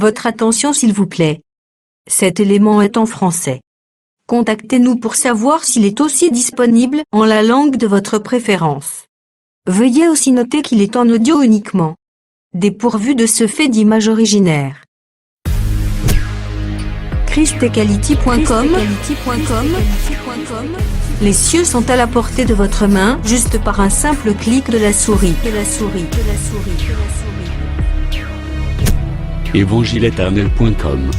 Votre attention s'il vous plaît. Cet élément est en français. Contactez-nous pour savoir s'il est aussi disponible en la langue de votre préférence. Veuillez aussi noter qu'il est en audio uniquement. Dépourvu de ce fait d'image originaire. ChristEquality.com. Les cieux sont à la portée de votre main, juste par un simple clic de la souris. Évangileéternel.com.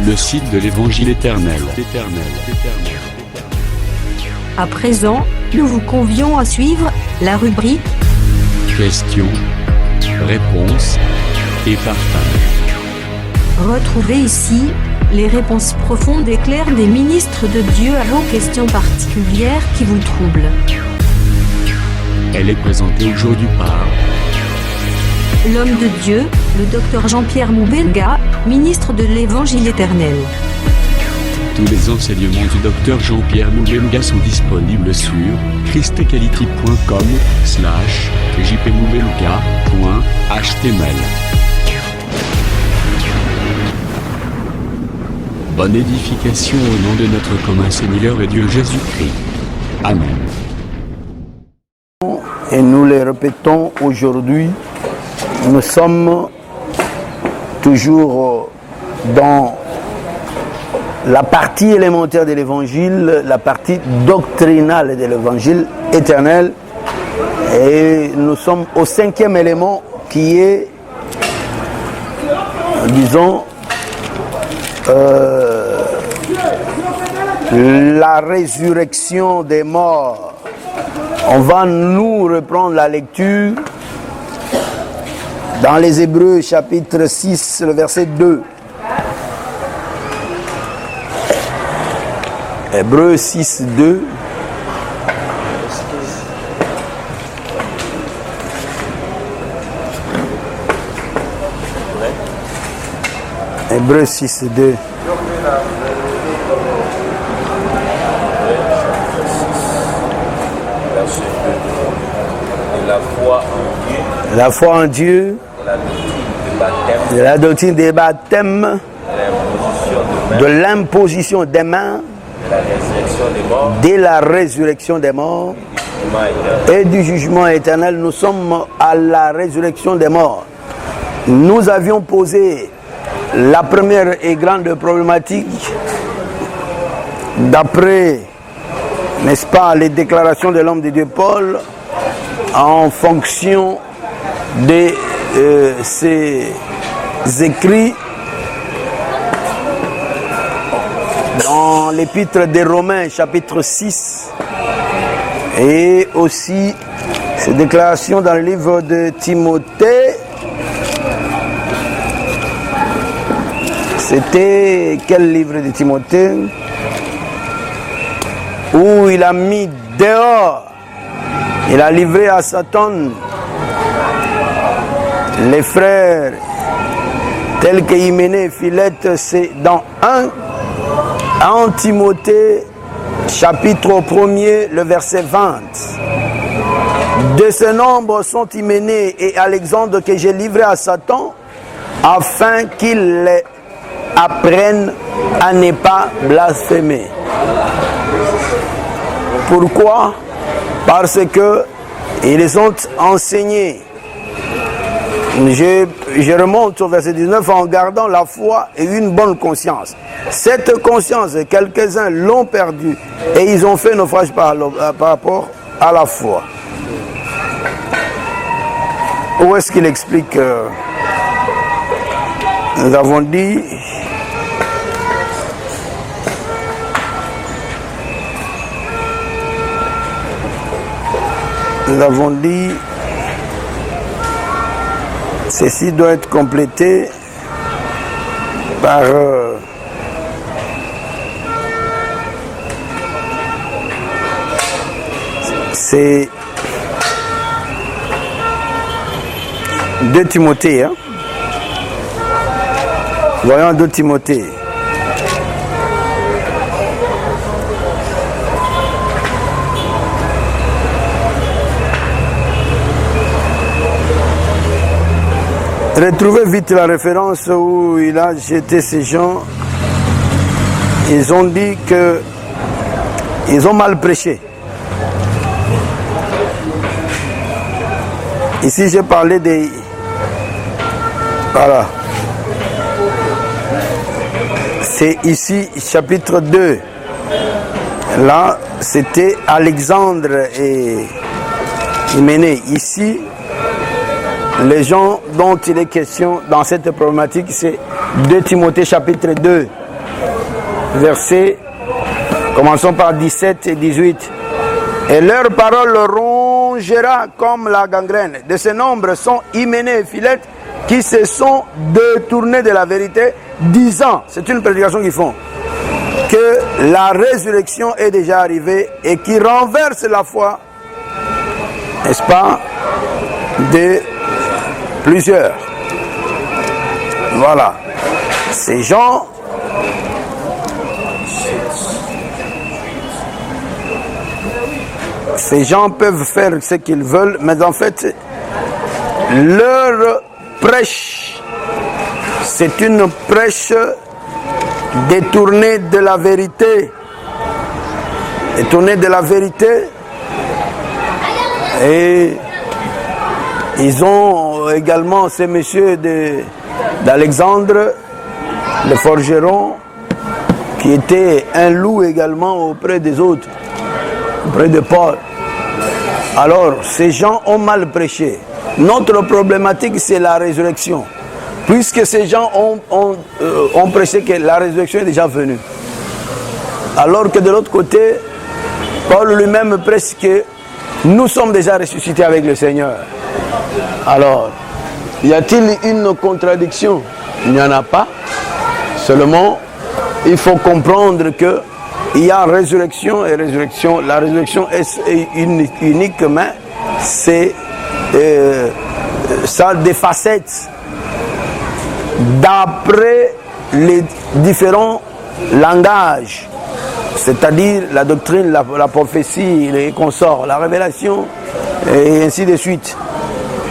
Le site de l'Évangile éternel. À présent, nous vous convions à suivre la rubrique Questions, réponses et partage. Retrouvez ici les réponses profondes et claires des ministres de Dieu à vos questions particulières qui vous troublent. Elle est présentée aujourd'hui par L'homme de Dieu, le docteur Jean-Pierre Moubenga, ministre de l'Évangile éternel. Tous les enseignements du docteur Jean-Pierre Moubenga sont disponibles sur christequality.com/jpmoubenga.html. Bonne édification au nom de notre commun Seigneur et Dieu Jésus-Christ. Amen. Et nous les répétons aujourd'hui, nous sommes toujours dans la partie élémentaire de l'évangile, la partie doctrinale de l'évangile éternel. Et nous sommes au 5e élément qui est, disons, la résurrection des morts. On va nous reprendre la lecture dans les Hébreux chapitre 6, le verset 2. Hébreux 6, 2. Hébreux 6, 2. La foi en Dieu, la doctrine des baptêmes, de l'imposition des mains, de la résurrection des morts et du jugement éternel. Nous sommes à la résurrection des morts. Nous avions posé la première et grande problématique d'après, n'est-ce pas, les déclarations de l'homme de Dieu Paul en fonction de ses écrits dans l'épître des Romains chapitre 6 et aussi ses déclarations dans le livre de Timothée. C'était quel livre de Timothée où il a mis dehors, il a livré à Satan les frères tels que Hyménée et Philette. C'est dans 1 Timothée chapitre 1er, le verset 20. De ce nombre sont Hyménée et Alexandre que j'ai livré à Satan afin qu'il les apprenne à ne pas blasphémer. Pourquoi? Parce que ils ont enseigné. Je remonte au verset 19 en gardant la foi et une bonne conscience. Cette conscience, quelques-uns l'ont perdue et ils ont fait naufrage par rapport à la foi. Où est-ce qu'il explique? Nous avons dit ceci doit être complété par c'est 2 Timothée. Hein? Voyons 2 Timothée. Retrouvez vite la référence où il a jeté ces gens. Ils ont dit que ils ont mal prêché. Ici, j'ai parlé des... Voilà. C'est ici, chapitre 2. Là, c'était Alexandre et Hyménée. Ici, les gens dont il est question dans cette problématique, c'est 2 Timothée, chapitre 2. Versets, commençons par 17 et 18. Et leur parole rongera comme la gangrène. De ce nombre sont Hyménée et Philette qui se sont détournés de la vérité, disant, c'est une prédication qu'ils font, que la résurrection est déjà arrivée et qui renverse la foi, n'est-ce pas, de plusieurs. Voilà. Ces gens peuvent faire ce qu'ils veulent, mais en fait, leur prêche, c'est une prêche détournée de la vérité. Détournée de la vérité. Et ils ont également ces messieurs d'Alexandre, le forgeron, qui était un loup également auprès des autres, auprès de Paul. Alors, ces gens ont mal prêché. Notre problématique, c'est la résurrection. Puisque ces gens ont prêché que la résurrection est déjà venue. Alors que de l'autre côté, Paul lui-même prêche que nous sommes déjà ressuscités avec le Seigneur. Alors, y a-t-il une contradiction? Il n'y en a pas. Seulement, il faut comprendre que il y a résurrection et résurrection. La résurrection est uniquement, c'est ça a des facettes d'après les différents langages, c'est-à-dire la doctrine, la prophétie, les consorts, la révélation, et ainsi de suite.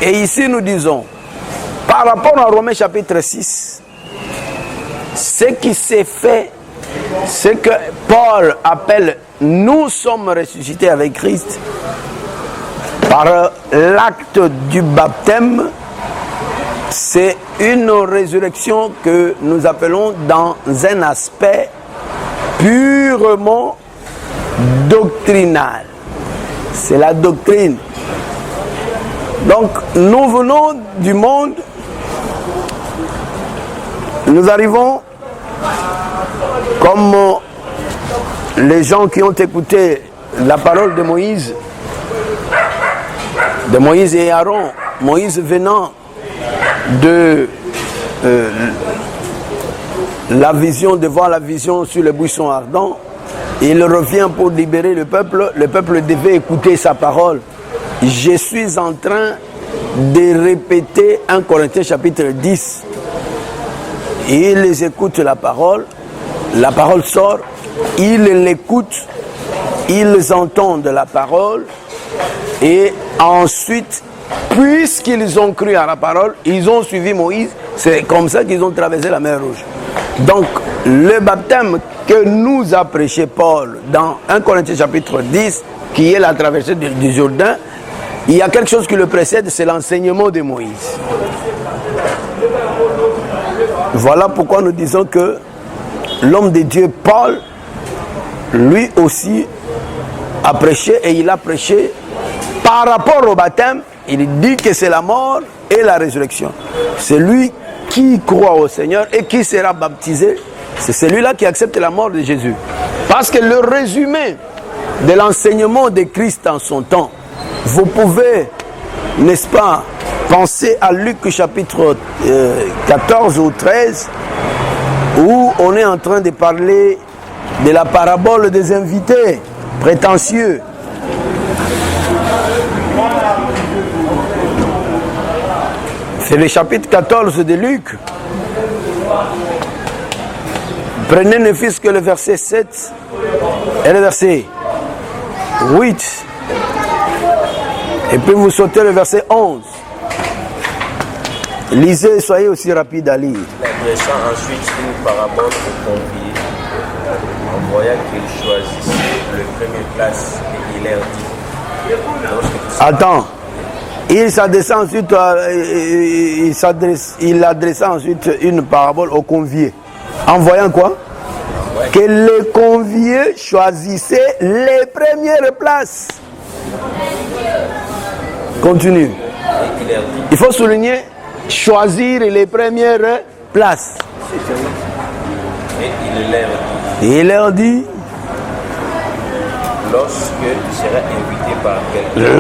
Et ici nous disons, par rapport à Romains chapitre 6, ce qui s'est fait, ce que Paul appelle « nous sommes ressuscités avec Christ », par l'acte du baptême, c'est une résurrection que nous appelons dans un aspect purement doctrinal. C'est la doctrine. Donc, nous venons du monde, nous arrivons comme les gens qui ont écouté la parole de Moïse et Aaron, Moïse venant de la vision, de voir la vision sur le buisson ardent, il revient pour libérer le peuple devait écouter sa parole. Je suis en train de répéter 1 Corinthiens chapitre 10. Ils écoutent la parole sort, ils l'écoutent, ils entendent la parole, et ensuite, puisqu'ils ont cru à la parole, ils ont suivi Moïse, c'est comme ça qu'ils ont traversé la mer Rouge. Donc, le baptême que nous a prêché Paul dans 1 Corinthiens chapitre 10, qui est la traversée du Jourdain, il y a quelque chose qui le précède, c'est l'enseignement de Moïse. Voilà pourquoi nous disons que l'homme de Dieu, Paul, lui aussi a prêché, et il a prêché par rapport au baptême. Il dit que c'est la mort et la résurrection. Celui qui croit au Seigneur et qui sera baptisé, c'est celui-là qui accepte la mort de Jésus. Parce que le résumé de l'enseignement de Christ en son temps, vous pouvez, n'est-ce pas, penser à Luc chapitre 14 ou 13, où on est en train de parler de la parabole des invités prétentieux. C'est le chapitre 14 de Luc. Prenez ne fût-ce que le verset 7 et le verset 8. Et puis vous sautez le verset 11. Lisez, soyez aussi rapide à lire. Il adressa ensuite une parabole aux conviés, en voyant qu'ils choisissaient le premier place, et il leur dit. Attends. Il adressa ensuite une parabole aux conviés. En voyant quoi? Que les conviés choisissaient les premières places. Continue. Il faut souligner choisir les premières places. Et il leur dit,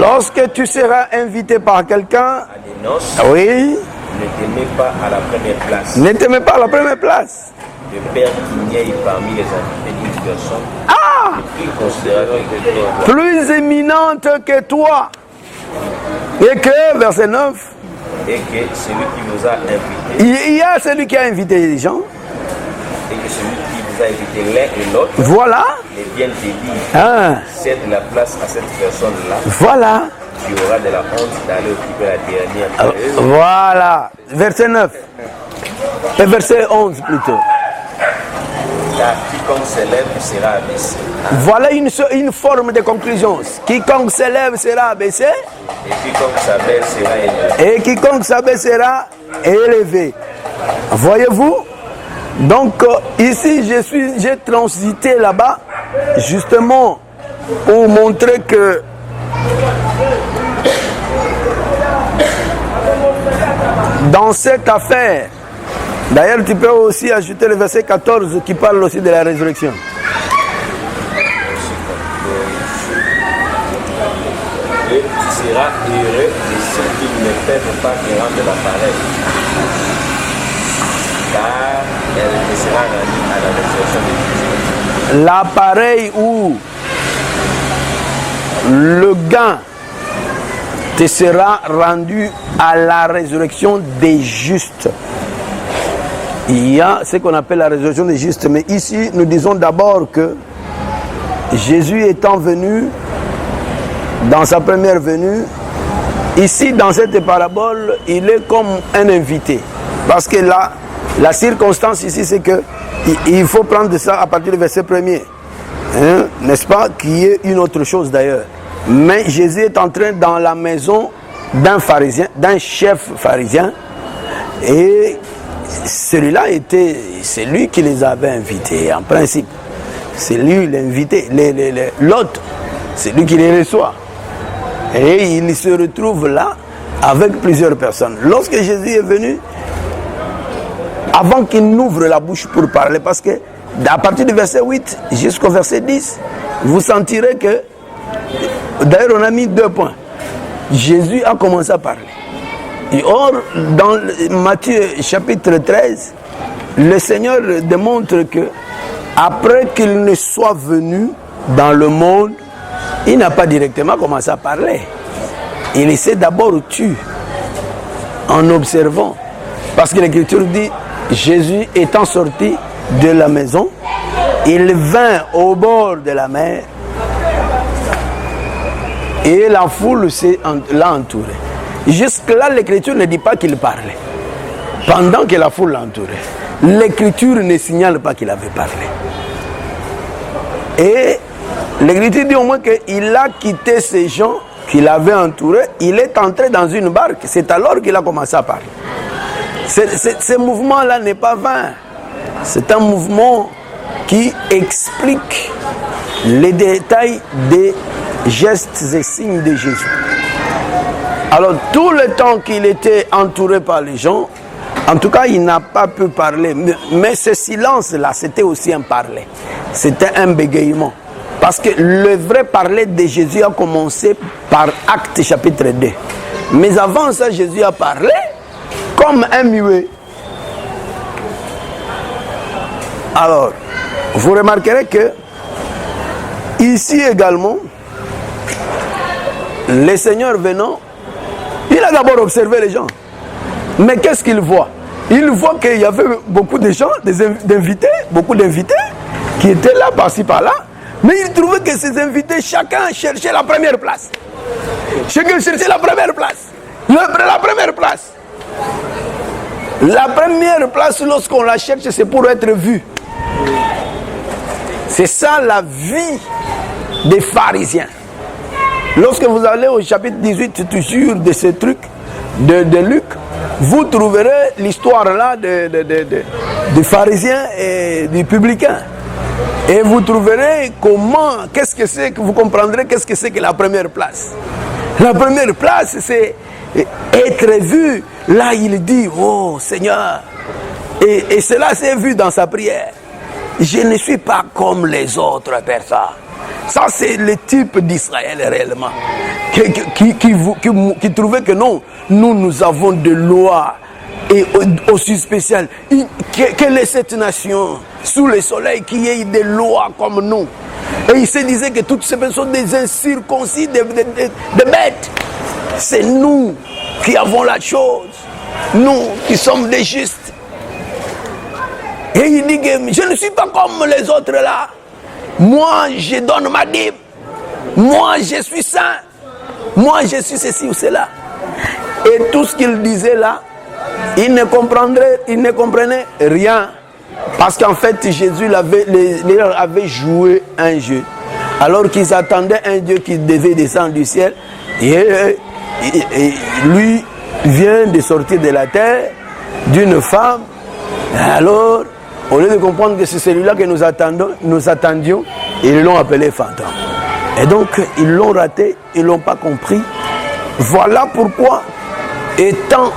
lorsque tu seras invité par quelqu'un à des noces, oui, ne t'aimez pas à la première place. Ne te mets pas à la première place. De peur qu'il n'y ait parmi les invités une personne plus considérable que toi. Plus éminente que toi. Et que, verset 9, et que celui qui vous a invité, il y a celui qui a invité les gens. Et que celui qui vous a invité l'un et l'autre, voilà, les viennent te dire, cède la place à cette personne-là. Voilà. Tu auras de la honte d'aller occuper la dernière. Voilà. Verset 9. Et verset 11 plutôt. Car quiconque s'élève sera abaissé. Voilà une forme de conclusion. Quiconque s'élève sera abaissé. Et quiconque s'abaisse sera élevé. Et quiconque s'abaisse sera élevé. Voyez-vous? Donc ici j'ai transité là-bas justement pour montrer que dans cette affaire, d'ailleurs tu peux aussi ajouter le verset 14 qui parle aussi de la résurrection. Et tu seras heureux de ceux qui ne peuvent pas te rendre l'appareil, car elle te sera rendue à la résurrection de Jésus. L'appareil où le gain te sera rendu à la résurrection des justes. Il y a ce qu'on appelle la résurrection des justes, mais ici nous disons d'abord que Jésus étant venu dans sa première venue, ici dans cette parabole, il est comme un invité. Parce que là, la circonstance ici, c'est que il faut prendre ça à partir du verset 1er. Hein, n'est-ce pas? Qu'il y ait une autre chose d'ailleurs. Mais Jésus est entré dans la maison d'un pharisien, d'un chef pharisien, et celui-là c'est lui qui les avait invités en principe. C'est lui l'invité, l'hôte, c'est lui qui les reçoit. Et il se retrouve là avec plusieurs personnes. Lorsque Jésus est venu, avant qu'il n'ouvre la bouche pour parler, parce que à partir du verset 8 jusqu'au verset 10, vous sentirez que, d'ailleurs on a mis 2 points. Jésus a commencé à parler. Et or, dans Matthieu chapitre 13, le Seigneur démontre que après qu'il ne soit venu dans le monde, il n'a pas directement commencé à parler. Il s'est d'abord tué en observant. Parce que l'Écriture dit, Jésus étant sorti de la maison, il vint au bord de la mer et la foule l'a entouré. Jusque-là, l'Écriture ne dit pas qu'il parlait. Pendant que la foule l'entourait, l'Écriture ne signale pas qu'il avait parlé. Et l'Écriture dit au moins qu'il a quitté ces gens qu'il avait entourés, il est entré dans une barque. C'est alors qu'il a commencé à parler. Ce mouvement-là n'est pas vain. C'est un mouvement qui explique les détails des gestes et signes de Jésus. Alors, tout le temps qu'il était entouré par les gens, en tout cas, il n'a pas pu parler. Mais ce silence-là, c'était aussi un parler. C'était un bégayement. Parce que le vrai parler de Jésus a commencé par Actes chapitre 2. Mais avant ça, Jésus a parlé comme un muet. Alors, vous remarquerez que ici également, le Seigneur venant, il a d'abord observé les gens. Mais qu'est-ce qu'il voit? Il voit qu'il y avait beaucoup de gens, beaucoup d'invités qui étaient là, par-ci, par-là. Mais il trouvait que ces invités, chacun cherchait la première place. Chacun cherchait la première place. La première place. La première place, lorsqu'on la cherche, c'est pour être vu. C'est ça la vie des pharisiens. Lorsque vous allez au chapitre 18, toujours de ce truc de Luc, vous trouverez l'histoire là des pharisiens et des publicains. Et vous trouverez comment, qu'est-ce que c'est, que vous comprendrez qu'est-ce que c'est que la première place. La première place, c'est être vu. Là, il dit, oh Seigneur, et cela s'est vu dans sa prière. Je ne suis pas comme les autres personnes. Ça, c'est le type d'Israël réellement. Qui trouvait que non, nous avons des lois et aussi spéciales. Quelle est cette nation sous le soleil qui ait des lois comme nous? Et il se disait que toutes ces personnes sont des incirconcis, des bêtes. C'est nous qui avons la chose. Nous qui sommes des justes. Et il dit que je ne suis pas comme les autres là. Moi, je donne ma dîme. Moi, je suis saint. Moi, je suis ceci ou cela. Et tout ce qu'il disait là, il ne comprenait rien. Parce qu'en fait, Jésus leur avait joué un jeu. Alors qu'ils attendaient un Dieu qui devait descendre du ciel. Et lui vient de sortir de la terre d'une femme. Alors, au lieu de comprendre que c'est celui-là que nous attendions, ils l'ont appelé fantôme. Et donc, ils l'ont raté, ils ne l'ont pas compris. Voilà pourquoi, étant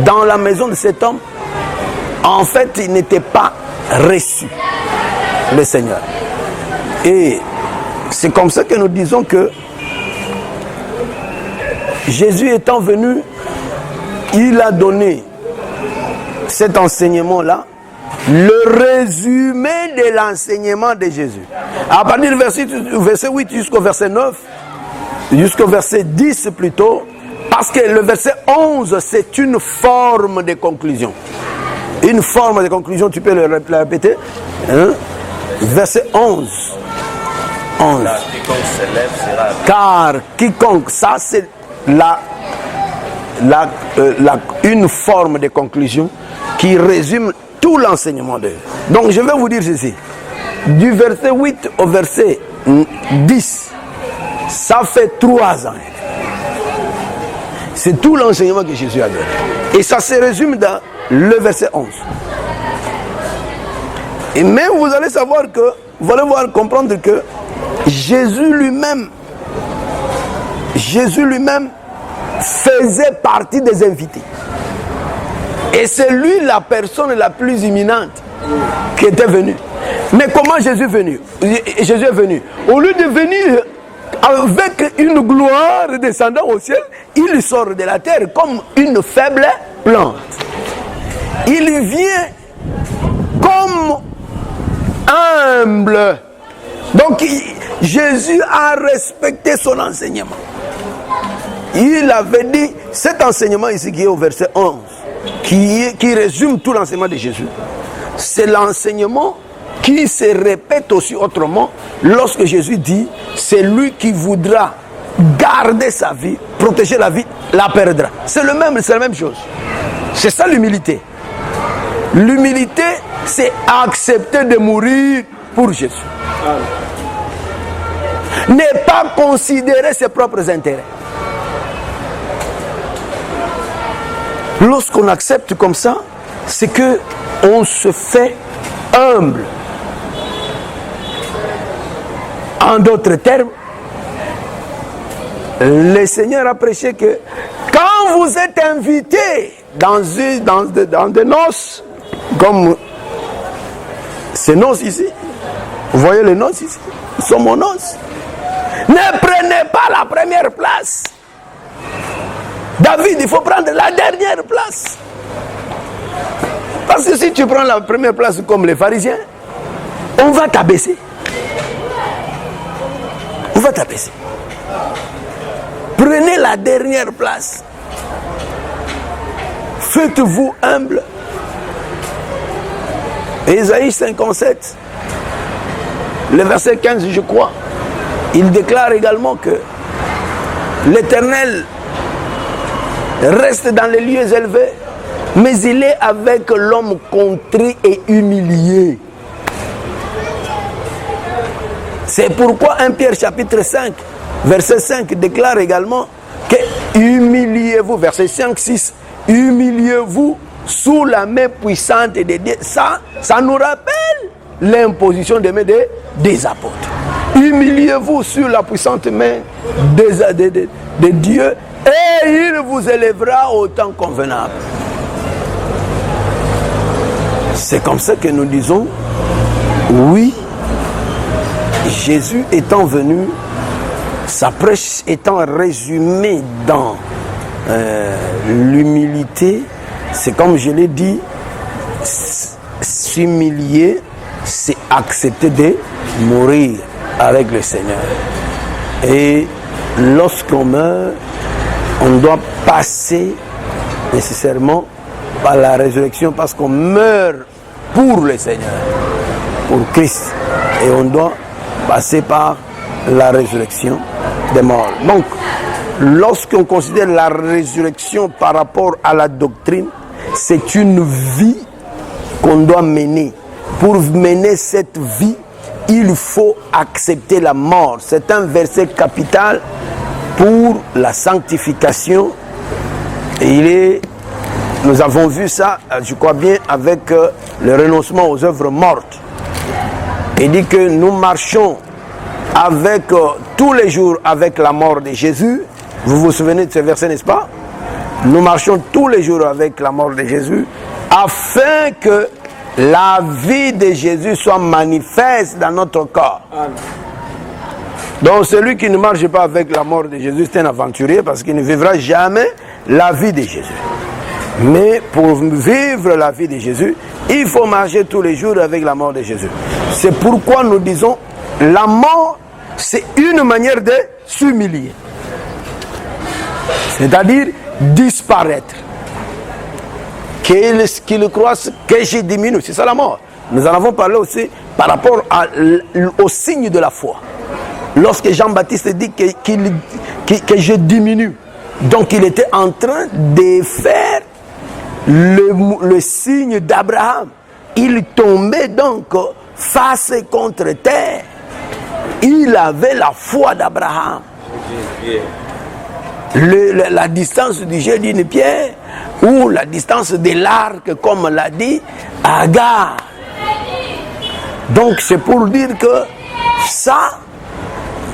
dans la maison de cet homme, en fait, il n'était pas reçu, le Seigneur. Et c'est comme ça que nous disons que Jésus étant venu, il a donné cet enseignement-là, le résumé de l'enseignement de Jésus. À partir du verset 8 jusqu'au verset 9, jusqu'au verset 10 plutôt, parce que le verset 11, c'est une forme de conclusion. Une forme de conclusion, tu peux le répéter. Hein? Verset 11. 11. Car quiconque, ça c'est une forme de conclusion qui résume tout l'enseignement de Dieu. Donc je vais vous dire ceci. Du verset 8 au verset 10, ça fait 3 ans. C'est tout l'enseignement que Jésus a donné. Et ça se résume dans le verset 11. Et même vous allez savoir que, vous allez voir comprendre que Jésus lui-même faisait partie des invités. Et c'est lui la personne la plus imminente qui était venue. Mais comment Jésus est venu? Jésus est venu. Au lieu de venir avec une gloire descendant au ciel, il sort de la terre comme une faible plante. Il vient comme humble. Donc Jésus a respecté son enseignement. Il avait dit, cet enseignement ici qui est au verset 11, qui résume tout l'enseignement de Jésus, c'est l'enseignement qui se répète aussi autrement lorsque Jésus dit, c'est lui qui voudra garder sa vie, protéger la vie, la perdra. C'est la même chose. C'est ça l'humilité. L'humilité, c'est accepter de mourir pour Jésus. Ne pas considérer ses propres intérêts. Lorsqu'on accepte comme ça, c'est que on se fait humble. En d'autres termes, le Seigneur a prêché que quand vous êtes invité dans des noces, comme ces noces ici, vous voyez les noces ici, nous sommes aux noces. Ne prenez pas la première place. David, il faut prendre la dernière place. Parce que si tu prends la première place comme les pharisiens, on va t'abaisser. On va t'abaisser. Prenez la dernière place. Faites-vous humble. Ésaïe 57, le verset 15, je crois, il déclare également que l'Éternel reste dans les lieux élevés, mais il est avec l'homme contrit et humilié. C'est pourquoi 1 Pierre chapitre 5, verset 5 déclare également que humiliez-vous, verset 5, 6, humiliez-vous sous la main puissante de Dieu. Ça nous rappelle l'imposition des mains des apôtres. Humiliez-vous sur la puissante main de Dieu et il vous élèvera au temps convenable. C'est comme ça que nous disons, oui, Jésus étant venu, sa prêche étant résumée dans l'humilité, c'est comme je l'ai dit, s'humilier, c'est accepter de mourir avec le Seigneur. Et lorsqu'on meurt, on doit passer nécessairement par la résurrection parce qu'on meurt pour le Seigneur, pour Christ. Et on doit passer par la résurrection des morts. Donc, lorsqu'on considère la résurrection par rapport à la doctrine, c'est une vie qu'on doit mener. Pour mener cette vie, il faut accepter la mort. C'est un verset capital pour la sanctification. Et nous avons vu ça, je crois bien, avec le renoncement aux œuvres mortes. Il dit que nous marchons avec tous les jours avec la mort de Jésus. Vous vous souvenez de ce verset, n'est-ce pas? Nous marchons tous les jours avec la mort de Jésus afin que la vie de Jésus soit manifeste dans notre corps. Amen. Donc celui qui ne marche pas avec la mort de Jésus, c'est un aventurier parce qu'il ne vivra jamais la vie de Jésus. Mais pour vivre la vie de Jésus, il faut marcher tous les jours avec la mort de Jésus. C'est pourquoi nous disons, la mort, c'est une manière de s'humilier. C'est-à-dire disparaître. Qu'il croisse que je diminue. C'est ça la mort. Nous en avons parlé aussi par rapport au signe de la foi. Lorsque Jean-Baptiste dit que je diminue, donc il était en train de faire le signe d'Abraham. Il tombait donc face contre terre. Il avait la foi d'Abraham. La distance du jet d'une pierre ou la distance de l'arc, comme l'a dit Agar. Donc c'est pour dire que ça,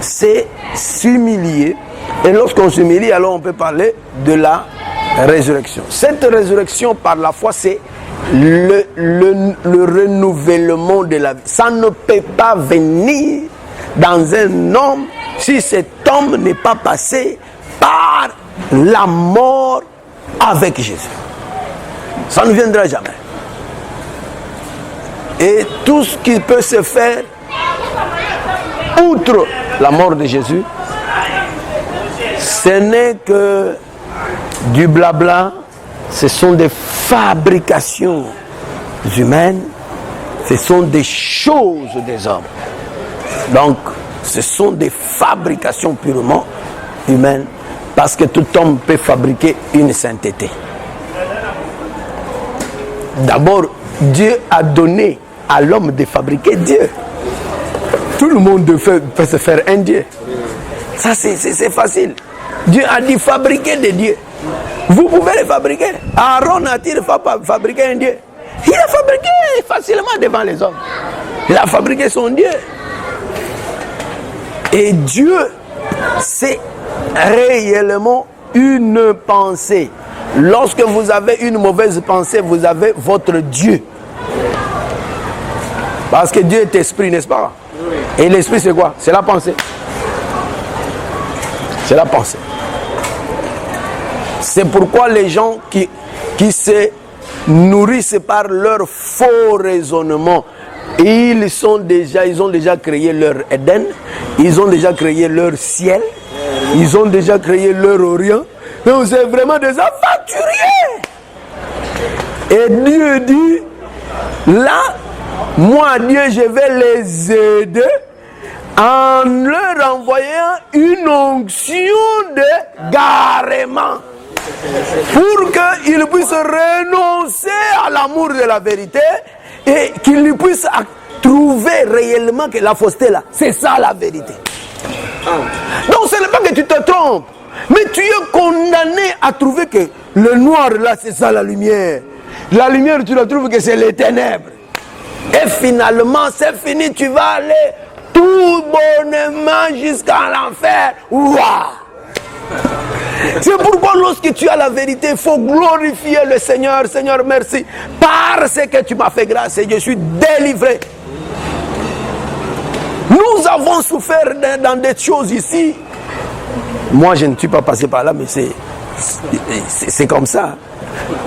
c'est s'humilier. Et lorsqu'on s'humilie, alors on peut parler de la résurrection. Cette résurrection par la foi, c'est le renouvellement de la vie. Ça ne peut pas venir dans un homme si cet homme n'est pas passé par la mort avec Jésus. Ça ne viendra jamais. Et tout ce qui peut se faire outre la mort de Jésus, ce n'est que du blabla, ce sont des fabrications humaines, ce sont des choses des hommes. Donc, ce sont des fabrications purement humaines, parce que tout homme peut fabriquer une sainteté. D'abord, Dieu a donné à l'homme de fabriquer Dieu. Tout le monde peut se faire un Dieu. Ça, c'est facile. Dieu a dit fabriquer des dieux. Vous pouvez les fabriquer. Aaron a-t-il fabriqué un Dieu? Il a fabriqué facilement devant les hommes. Il a fabriqué son Dieu. Et Dieu, c'est réellement une pensée. Lorsque vous avez une mauvaise pensée, vous avez votre Dieu. Parce que Dieu est esprit, n'est-ce pas? Et l'esprit, c'est quoi? C'est la pensée. C'est la pensée. C'est pourquoi les gens qui se nourrissent par leur faux raisonnement, ils ont déjà créé leur Éden, ils ont déjà créé leur ciel, ils ont déjà créé leur Orient. Donc c'est vraiment des aventuriers. Et Dieu dit, là, moi Dieu, je vais les aider en leur envoyant une onction de garement. pour qu'il puisse renoncer à l'amour de la vérité et qu'il puisse trouver réellement que la fausseté là, c'est ça la vérité. Donc ce n'est pas que tu te trompes, mais tu es condamné à trouver que le noir là, c'est ça la lumière. La lumière, tu la trouves que c'est les ténèbres. Et finalement, c'est fini, tu vas aller tout bonnement jusqu'à l'enfer. Waouh! C'est pourquoi lorsque tu as la vérité, il faut glorifier le Seigneur. Seigneur, merci. Parce que tu m'as fait grâce et je suis délivré. Nous avons souffert dans des choses ici. Moi, je ne suis pas passé par là, mais c'est comme ça.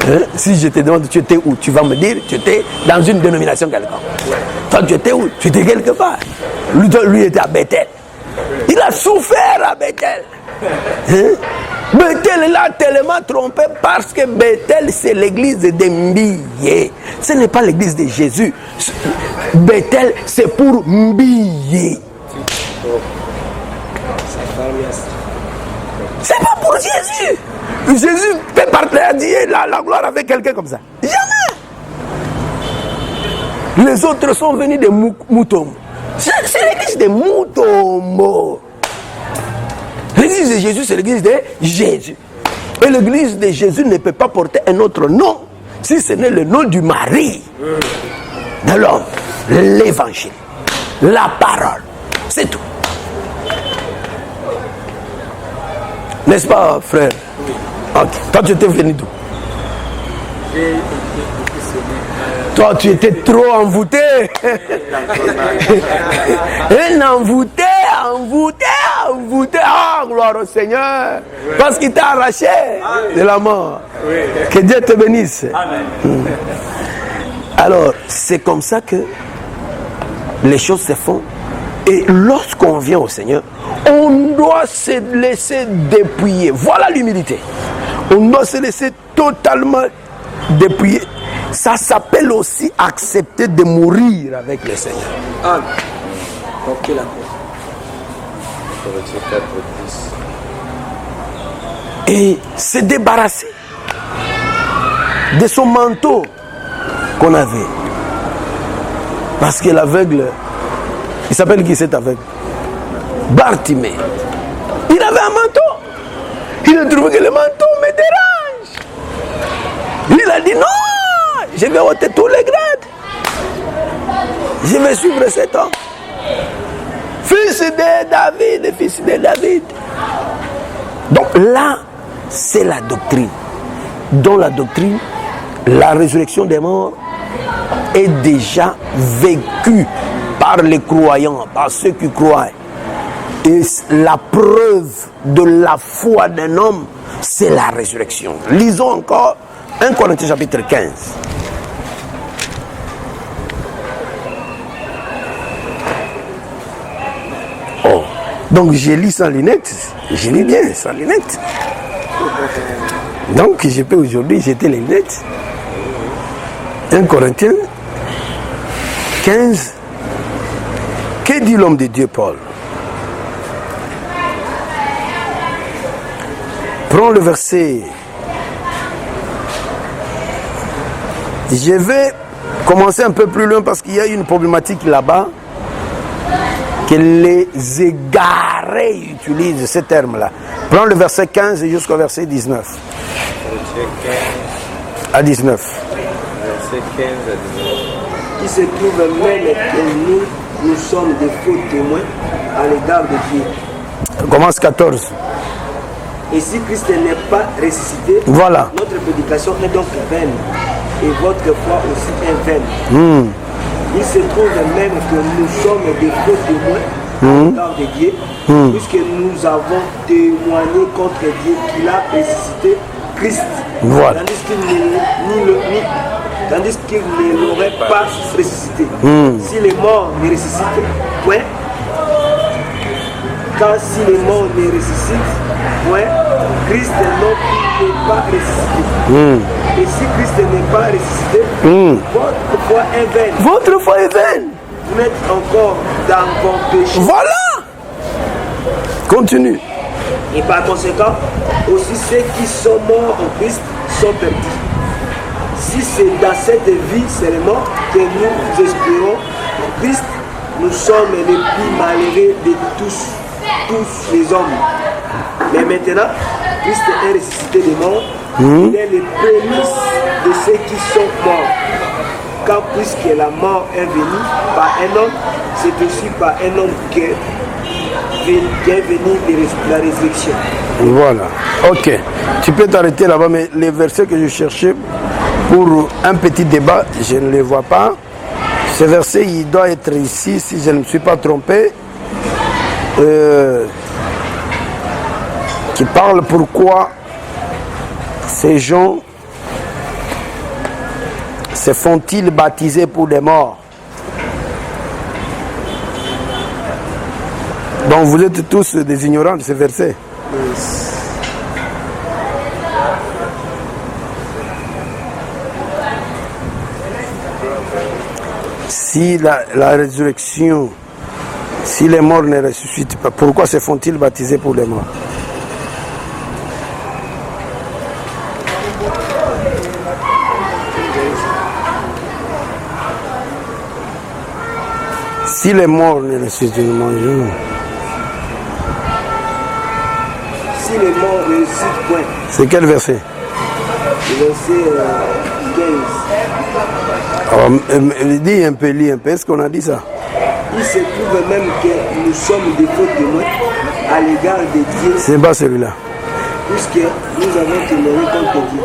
Hein? Si je te demande tu étais où, tu vas me dire tu étais dans une dénomination quelconque. Toi, tu étais où? Tu étais quelque part. Lui était à Bethel. Il a souffert à Bethel. Hein? Bethel l'a tellement trompé parce que Bethel c'est l'église de Mbiye. Ce n'est pas l'église de Jésus. Bethel c'est pour Mbiye. C'est pas pour Jésus. Jésus peut partager la gloire avec quelqu'un comme ça. Jamais. Les autres sont venus de Moutombo. C'est l'église de Moutombo. L'église de Jésus, c'est l'église de Jésus. Et l'église de Jésus ne peut pas porter un autre nom si ce n'est le nom du mari de l'homme, l'évangile, la parole. C'est tout. N'est-ce pas, frère? Ok. Toi, tu étais venu d'où? Toi, tu étais trop envoûté. Un envoûté. Ah, gloire au Seigneur. Parce qu'il t'a arraché de la mort. Que Dieu te bénisse. Amen. Alors, c'est comme ça que les choses se font. Et lorsqu'on vient au Seigneur, on doit se laisser dépouiller. Voilà l'humilité. On doit se laisser totalement dépouiller. Ça s'appelle aussi accepter de mourir avec le Seigneur. Amen. Ok, là. Et se débarrasser de son manteau qu'on avait. Parce que l'aveugle, il s'appelle qui cet aveugle? Bartimée. Il avait un manteau. Il a trouvé que le manteau me dérange. Il a dit non, je vais ôter tous les grades. Je vais suivre cet homme. Fils de David, fils de David. Donc là, c'est la doctrine. Dans la doctrine, la résurrection des morts est déjà vécue par les croyants, par ceux qui croient. Et la preuve de la foi d'un homme, c'est la résurrection. Lisons encore 1 Corinthiens chapitre 15. Oh, donc je lis sans lunettes, je lis bien sans lunettes. Donc je peux aujourd'hui jeter les lunettes. 1 Corinthiens 15. Que dit l'homme de Dieu Paul? Prends le verset. Je vais commencer un peu plus loin parce qu'il y a une problématique là-bas que les égarés utilisent ce terme-là. Prends le verset 15 jusqu'au verset 19. À 19. Verset 15 à 19. Qui se trouve même que nous sommes des faux témoins à l'égard de Dieu. Commence 14. Et si Christ n'est pas ressuscité, voilà. Notre prédication est donc vaine, et votre foi aussi est vaine. Il se trouve même que nous sommes des faux témoins à l'égard de Dieu, puisque nous avons témoigné contre Dieu qu'il a ressuscité Christ, voilà. Tandis qu'il ne l'aurait pas ressuscité. Si les morts ne ressuscitent point, car si les morts ne ressuscitent point, Christ non plus n'est pas ressuscité. Et si Christ n'est pas ressuscité, votre foi est vaine. Votre foi est vaine. Vous êtes encore dans vos péchés. Voilà. Continue. Et par conséquent, aussi ceux qui sont morts en Christ sont perdus. Si c'est dans cette vie seulement que nous espérons en Christ, nous sommes les plus malheureux de tous les hommes. Mais maintenant, Christ est ressuscité des morts, il est le prémisse de ceux qui sont morts. Quand puisque la mort est venue par un homme, c'est aussi par un homme qu'est venue la résurrection. Voilà. Ok. Tu peux t'arrêter là-bas, mais les versets que je cherchais pour un petit débat, je ne les vois pas. Ce verset, il doit être ici, si je ne me suis pas trompé. Qui parle pourquoi ces gens se font-ils baptiser pour les morts. Donc vous êtes tous des ignorants de ce verset. Si la résurrection, si les morts ne ressuscitent pas, pourquoi se font-ils baptiser pour les morts? Si les morts ne ressuscitent pas, si les morts ne ressuscitent point. C'est quel verset? Le verset 15. Alors, lis un peu. Est-ce qu'on a dit ça? Il se trouve même que nous sommes des faux témoins à l'égard de Dieu. C'est pas celui-là. Puisque nous avons témoigné contre Dieu.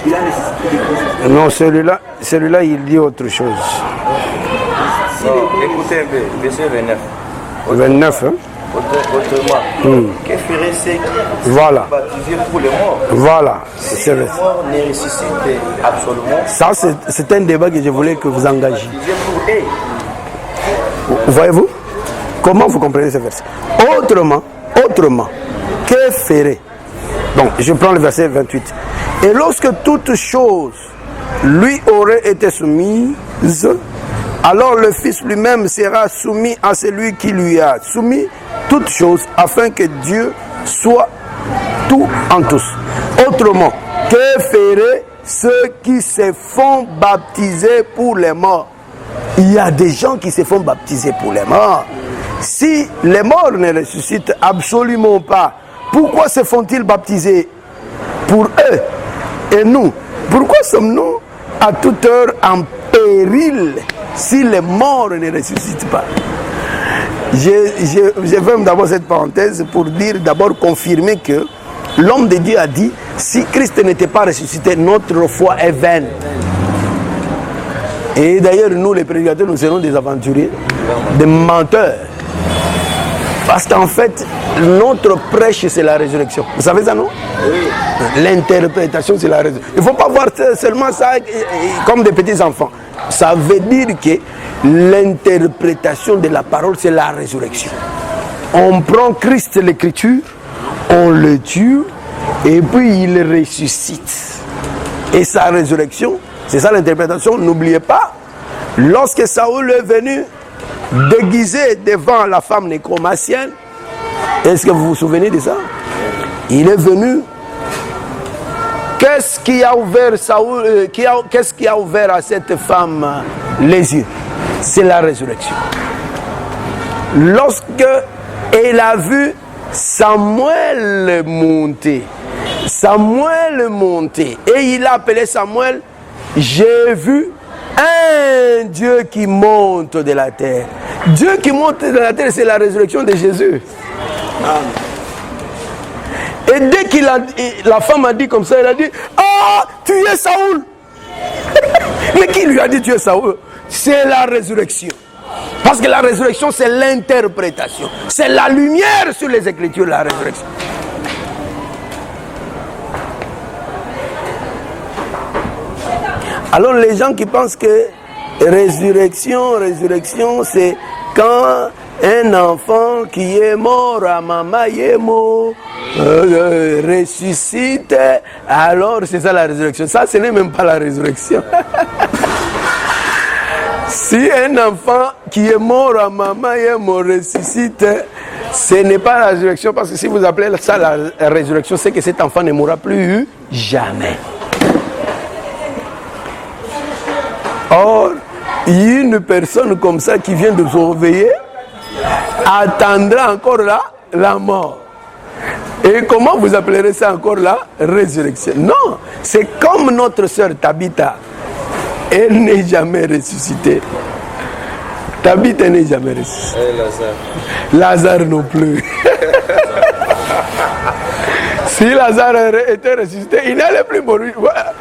Il a ressuscité de Christ. Non, celui-là, il dit autre chose. Écoutez un peu, verset 29. 29, hein? Autrement, que feraient ceux qui Voilà. sont baptisés pour les morts? Voilà. Si les morts ne ressuscitent absolument, Ça, c'est un débat que je voulais que vous engagiez. baptisés pour eux. Voyez-vous? Comment vous comprenez ce verset? Autrement, que ferait? Donc, je prends le verset 28. Et lorsque toute chose lui aurait été soumise, alors le Fils lui-même sera soumis à celui qui lui a soumis toutes choses, afin que Dieu soit tout en tous. Autrement, que feraient ceux qui se font baptiser pour les morts? Il y a des gens qui se font baptiser pour les morts. Si les morts ne ressuscitent absolument pas, pourquoi se font-ils baptiser pour eux? Et nous, pourquoi sommes-nous à toute heure en péril si les morts ne ressuscitent pas? Je ferme d'abord cette parenthèse pour dire, d'abord confirmer que l'homme de Dieu a dit, si Christ n'était pas ressuscité, notre foi est vaine. Et d'ailleurs, nous les prédicateurs, nous serons des aventuriers, des menteurs. Parce qu'en fait, notre prêche, c'est la résurrection. Vous savez ça, non? Oui. L'interprétation, c'est la résurrection. Il ne faut pas voir seulement ça comme des petits enfants. Ça veut dire que l'interprétation de la parole, c'est la résurrection. On prend Christ, l'écriture, on le tue, et puis il ressuscite. Et sa résurrection, c'est ça l'interprétation. N'oubliez pas, lorsque Saoul est venu déguisé devant la femme nécromancienne, est-ce que vous vous souvenez de ça? Il est venu. Qu'est-ce qui a ouvert Saoul, qu'est-ce qui a ouvert à cette femme les yeux? C'est la résurrection. Lorsque elle a vu Samuel monter, et il a appelé Samuel, j'ai vu un Dieu qui monte de la terre. Dieu qui monte de la terre, c'est la résurrection de Jésus. Et dès la femme a dit comme ça, elle a dit, ah, tu es Saoul. Mais qui lui a dit tu es Saoul? C'est la résurrection. Parce que la résurrection, c'est l'interprétation. C'est la lumière sur les Écritures, la résurrection. Alors les gens qui pensent que résurrection, c'est quand un enfant qui est mort à maman est mort, ressuscite, alors c'est ça la résurrection. Ça, ce n'est même pas la résurrection. Si un enfant qui est mort à maman est mort, ressuscite, Ce n'est pas la résurrection, parce que si vous appelez ça la résurrection, c'est que cet enfant ne mourra plus jamais. Or, une personne comme ça qui vient de se réveiller attendra encore la mort. Et comment vous appellerez ça encore la résurrection? Non, c'est comme notre sœur Tabitha. Elle n'est jamais ressuscitée. Tabitha n'est jamais ressuscitée. Et Lazare. Lazare non plus. Si Lazare était ressuscité, il n'allait plus mourir.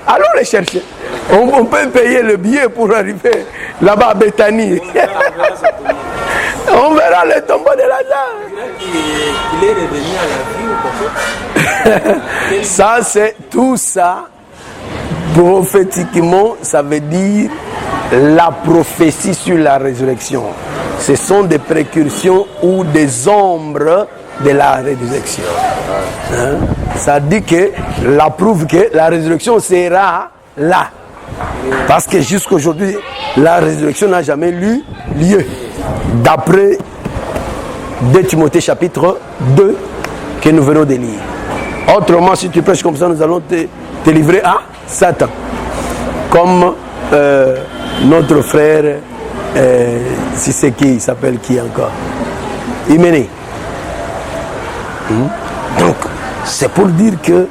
Allons les chercher. On peut payer le billet pour arriver là-bas à Bethanie. On verra le tombeau de Lazare. Il est revenu à la vie ou quoi? Ça, c'est tout ça. Prophétiquement, ça veut dire la prophétie sur la résurrection. Ce sont des précursions ou des ombres de la résurrection. Hein? Ça dit que la prouve que la résurrection sera là. Parce que jusqu'aujourd'hui, la résurrection n'a jamais eu lieu. D'après 2 Timothée chapitre 2 que nous venons de lire. Autrement, si tu prêches comme ça, nous allons te livrer à Satan. Comme notre frère, si c'est qui, il s'appelle qui encore? Iméné. Donc, c'est pour dire que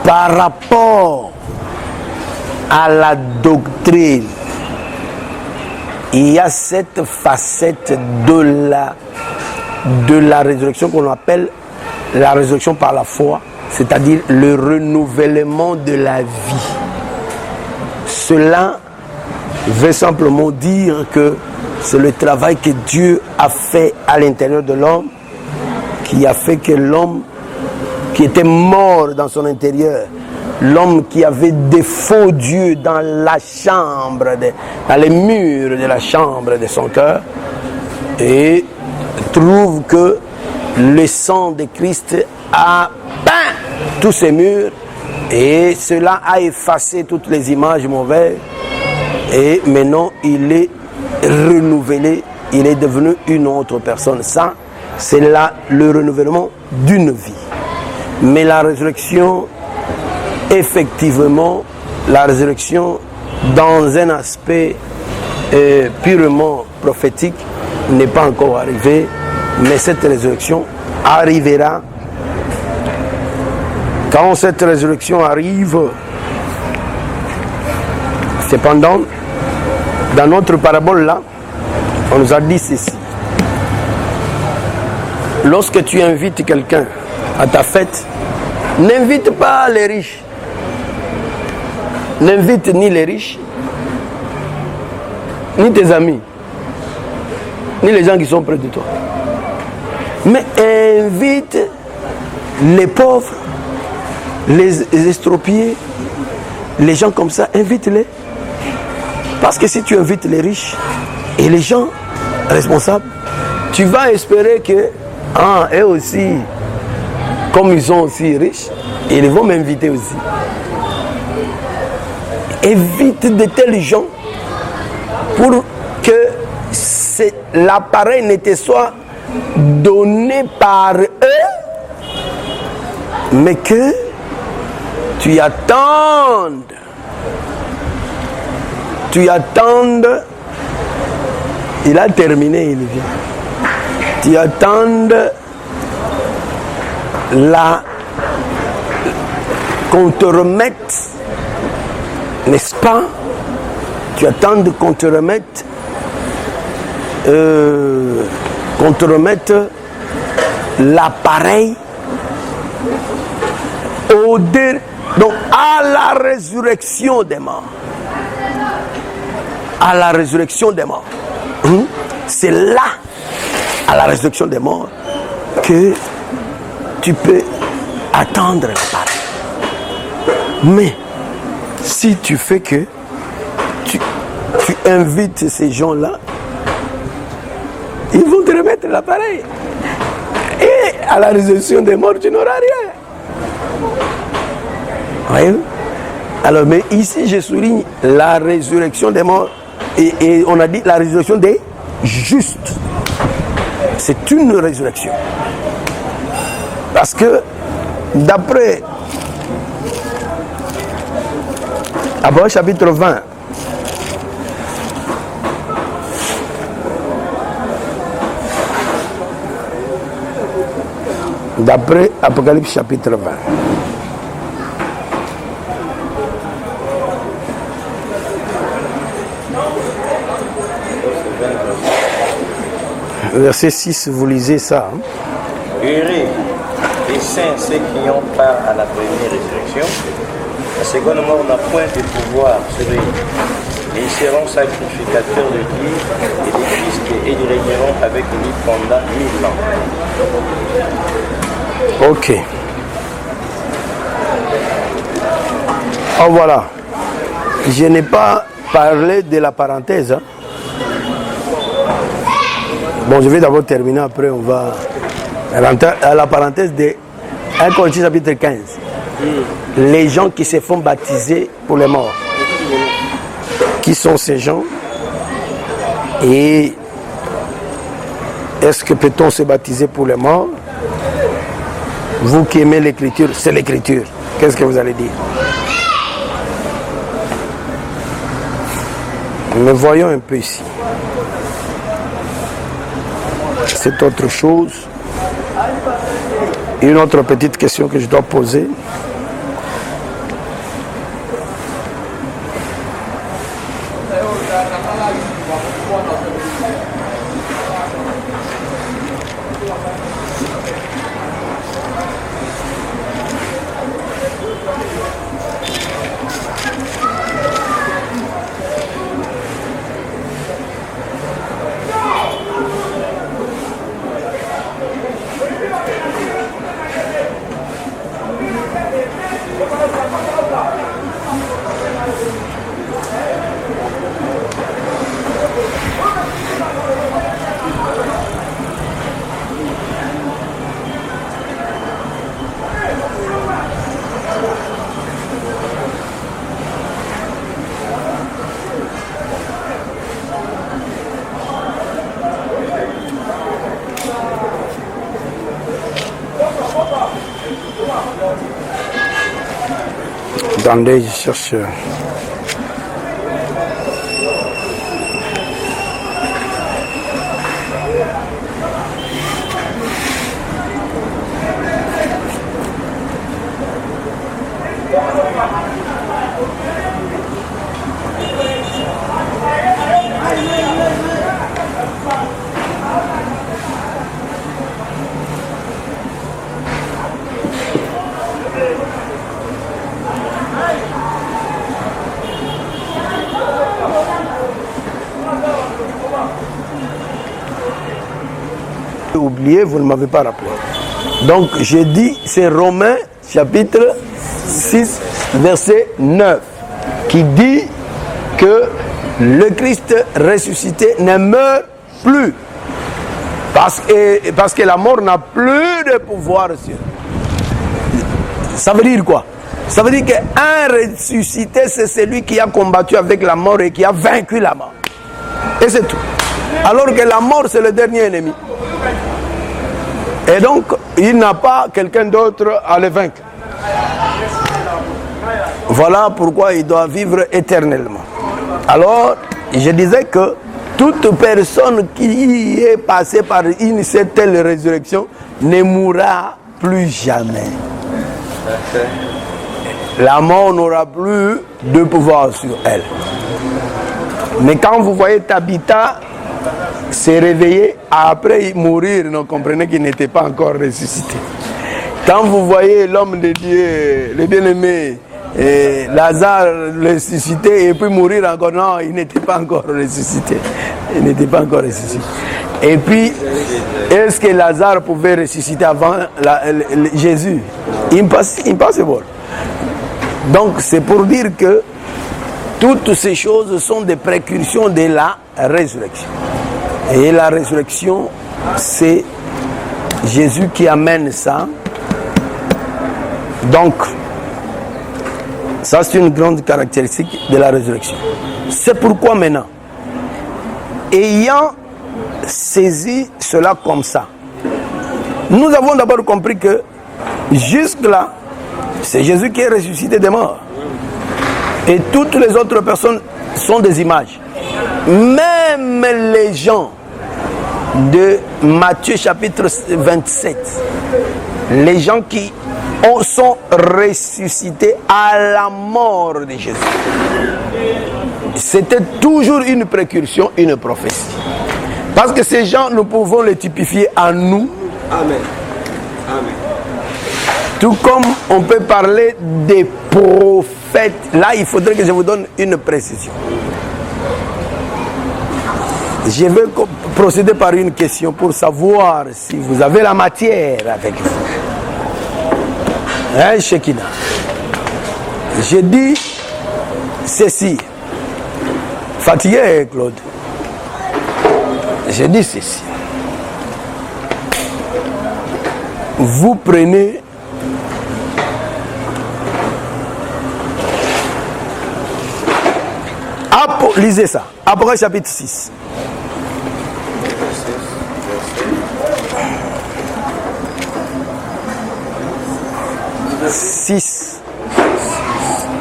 par rapport à la doctrine, il y a cette facette de la résurrection qu'on appelle la résurrection par la foi, c'est-à-dire le renouvellement de la vie. Cela veut simplement dire que c'est le travail que Dieu a fait à l'intérieur de l'homme qui a fait que l'homme qui était mort dans son intérieur, l'homme qui avait des faux dieux dans la chambre, dans les murs de la chambre de son cœur, et trouve que le sang de Christ a peint tous ces murs, et cela a effacé toutes les images mauvaises, et maintenant il est renouvelé, il est devenu une autre personne. Ça, c'est là le renouvellement d'une vie. Mais la résurrection, effectivement, la résurrection dans un aspect purement prophétique n'est pas encore arrivée, mais cette résurrection arrivera. Quand cette résurrection arrive, cependant, dans notre parabole là, on nous a dit ceci. Lorsque tu invites quelqu'un à ta fête, n'invite pas les riches. N'invite ni les riches, ni tes amis, ni les gens qui sont près de toi. Mais invite les pauvres, les estropiés, les gens comme ça, invite-les. Parce que si tu invites les riches et les gens responsables, tu vas espérer que, eux aussi, comme ils sont aussi riches, ils vont m'inviter aussi. Évite de tels gens pour que l'appareil ne te soit donné par eux, mais que tu attendes. Tu attendes. Il a terminé, il vient. Tu attendes qu'on te remette, n'est-ce pas? Tu attends qu'on te remette l'appareil donc à la résurrection des morts. À la résurrection des morts. C'est là, à la résurrection des morts, que tu peux attendre l'appareil. Mais si tu fais que tu invites ces gens-là, ils vont te remettre l'appareil. Et à la résurrection des morts, tu n'auras rien. Voyez? Alors, mais ici, je souligne la résurrection des morts. Et on a dit la résurrection des juste. C'est une résurrection. Parce que d'après Apocalypse chapitre 20, d'après Apocalypse chapitre 20, verset 6, vous lisez ça. Hein? Heureux et saints ceux qui ont part à la première résurrection. La seconde mort n'a point de pouvoir sur eux. Et ils seront sacrificateurs de Dieu et de Christ et ils régneront avec lui pendant 1000 ans. Ok. Oh voilà. Je n'ai pas parlé de la parenthèse. Hein. Bon, je vais d'abord terminer, après on va rentrer à la parenthèse de 1 Corinthiens chapitre 15. Les gens qui se font baptiser pour les morts. Qui sont ces gens? Et est-ce que peut-on se baptiser pour les morts? Vous qui aimez l'écriture, c'est l'écriture. Qu'est-ce que vous allez dire? Mais voyons un peu ici. C'est autre chose. Une autre petite question que je dois poser. Attendez, je cherche. Oublié, vous ne m'avez pas rappelé. Donc j'ai dit, c'est Romains chapitre 6 verset 9 qui dit que le Christ ressuscité ne meurt plus parce que la mort n'a plus de pouvoir sur eux. Ça veut dire quoi? Ça veut dire qu'un ressuscité, c'est celui qui a combattu avec la mort et qui a vaincu la mort. Et c'est tout. Alors que la mort, c'est le dernier ennemi. Et donc, il n'a pas quelqu'un d'autre à le vaincre. Voilà pourquoi il doit vivre éternellement. Alors, je disais que toute personne qui est passée par une certaine résurrection ne mourra plus jamais. La mort n'aura plus de pouvoir sur elle. Mais quand vous voyez Tabitha se réveiller après mourir, vous comprenez qu'il n'était pas encore ressuscité. Quand vous voyez l'homme de Dieu, le bien-aimé, Lazare ressuscité et puis mourir encore, non, il n'était pas encore ressuscité. Il n'était pas encore ressuscité. Et puis, est-ce que Lazare pouvait ressusciter avant Jésus? Impossible. Donc, c'est pour dire que toutes ces choses sont des précursions de la résurrection. Et la résurrection, c'est Jésus qui amène ça. Donc, ça c'est une grande caractéristique de la résurrection. C'est pourquoi maintenant, ayant saisi cela comme ça. Nous avons d'abord compris que jusque-là, c'est Jésus qui est ressuscité des morts. Et toutes les autres personnes sont des images. Même les gens de Matthieu chapitre 27, les gens qui sont ressuscités à la mort de Jésus, c'était toujours une précursion, une prophétie. Parce que ces gens, nous pouvons les typifier en nous. Amen. Amen. Tout comme on peut parler des prophètes. Là, il faudrait que je vous donne une précision. Je vais procéder par une question pour savoir si vous avez la matière avec vous. Hein, Shekinah? Je dis ceci. Fatigué, Claude? Je dis ceci. Vous prenez lisez ça. Apocalypse chapitre 6.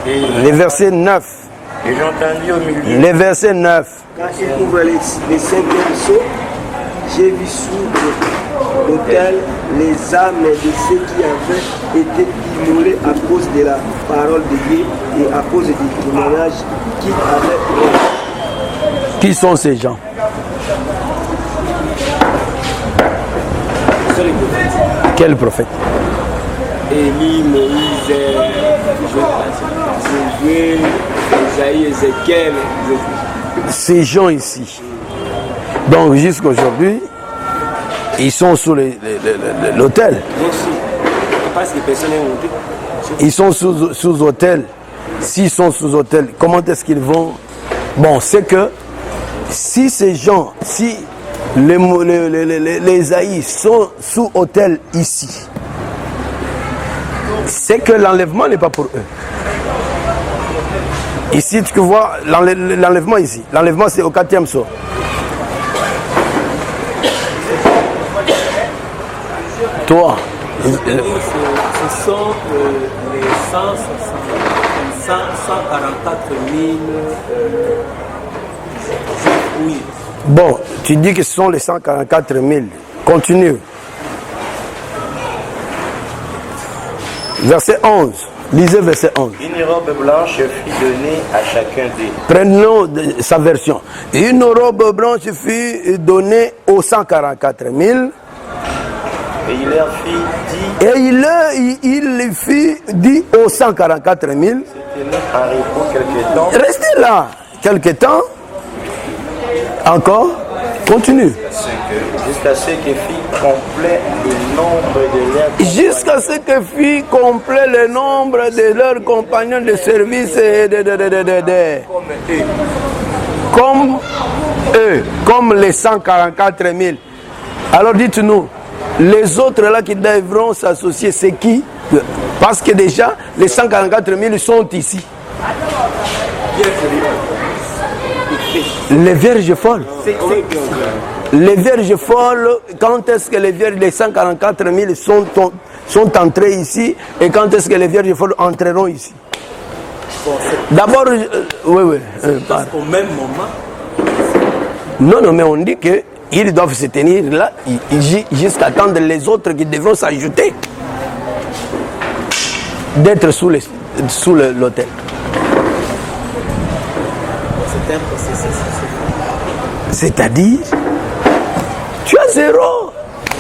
Les versets 9. Et j'entendis au milieu. Les versets 9. Quand il ouvre les cinquièmes sceaux, j'ai vu sous l'autel les âmes de ceux qui avaient été immolés à cause de la parole de Dieu et à cause du témoignage qu'ils avaient. Qui sont ces gens? Ce sont les prophètes. Quel prophète? Élie, Moïse, Josué, Isaïe, Ézéchiel. Ces gens ici. Donc jusqu'à aujourd'hui, ils sont sous l'autel. Parce que personne n'est monté. Ils sont sous autel. S'ils sont sous autel, comment est-ce qu'ils vont? Bon, c'est que si ces gens, si les haïs sont sous autel ici, c'est que l'enlèvement n'est pas pour eux. Ici, tu vois l'enlèvement ici. L'enlèvement, c'est au 4e sceau. Toi. Ce sont les 144 000 oui. Bon, tu dis que ce sont les 144 000. Continue. Verset 11. Lisez verset 11. Une robe blanche fut donnée à chacun d'eux. Prenons sa version. Une robe blanche fut donnée aux 144 000. Et il leur fit dit. Et il fit dit aux 144 000. C'était mis en repos quelque temps. Restez là quelque temps. Encore. Continue. Jusqu'à ce que fit complet le nombre de leurs Jusqu'à ce que fût complet le nombre de leurs compagnons de service et comme eux, comme les 144 000. Alors dites-nous, les autres là qui devront s'associer, c'est qui? Parce que déjà, les 144 000 sont ici. Les vierges folles. Les vierges folles, quand est-ce que les 144 000 sont entrés ici et quand est-ce que les vierges folles entreront ici? D'abord, oui. Au même moment. Non, mais on dit qu'ils doivent se tenir là jusqu'à attendre les autres qui devront s'ajouter d'être sous l'autel. C'est un processus. C'est-à-dire, tu as zéro.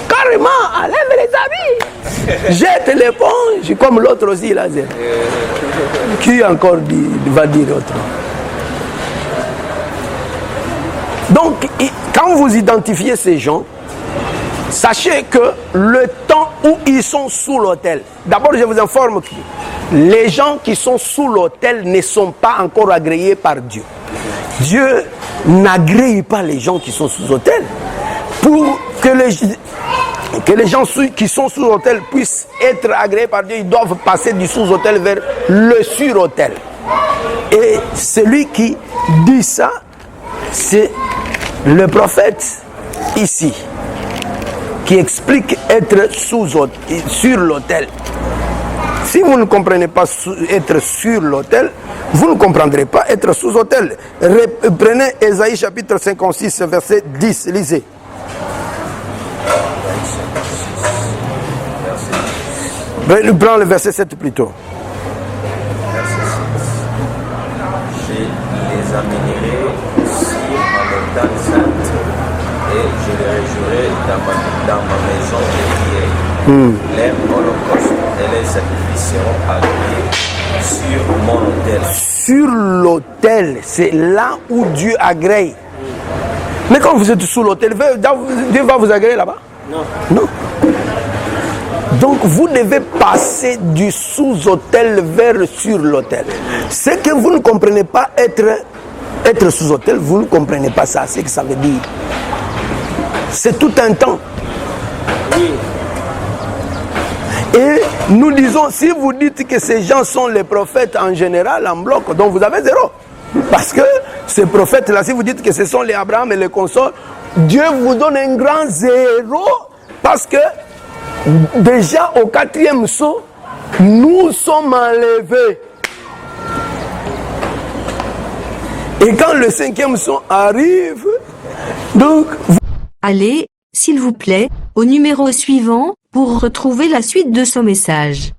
Carrément, enlève les habits. Jette l'éponge, comme l'autre aussi, là. Qui encore va dire autrement? Donc, quand vous identifiez ces gens, sachez que le temps où ils sont sous l'autel, d'abord je vous informe que les gens qui sont sous l'autel ne sont pas encore agréés par Dieu. Dieu n'agrée pas les gens qui sont sous autel. Pour que les gens qui sont sous autel puissent être agréés par Dieu, ils doivent passer du sous-autel vers le sur-autel. Et celui qui dit ça, c'est le prophète ici qui explique être sur l'autel. Si vous ne comprenez pas être sur l'autel, vous ne comprendrez pas être sous autel. Prenez Ésaïe chapitre 56, verset 10, lisez. Prends le verset 7 plutôt. Je les amènerai sur ma montagne sainte et je les réjouirai dans ma maison de prière. Les holocaustes et les sacrifices seront agréés sur mon autel. Sur l'autel, c'est là où Dieu agrée. Mais quand vous êtes sous l'autel, Dieu va vous agréer là-bas? Non. Donc vous devez passer du sous-autel vers sur l'autel. Ce que vous ne comprenez pas être sous-autel, vous ne comprenez pas ça, c'est ce que ça veut dire. C'est tout un temps. Et nous disons, si vous dites que ces gens sont les prophètes en général, en bloc, donc vous avez zéro. Parce que ces prophètes-là, si vous dites que ce sont les Abraham et les consorts, Dieu vous donne un grand zéro parce que déjà au 4e saut, nous sommes enlevés. Et quand le 5e saut arrive, donc... Allez, s'il vous plaît, au numéro suivant, pour retrouver la suite de ce message.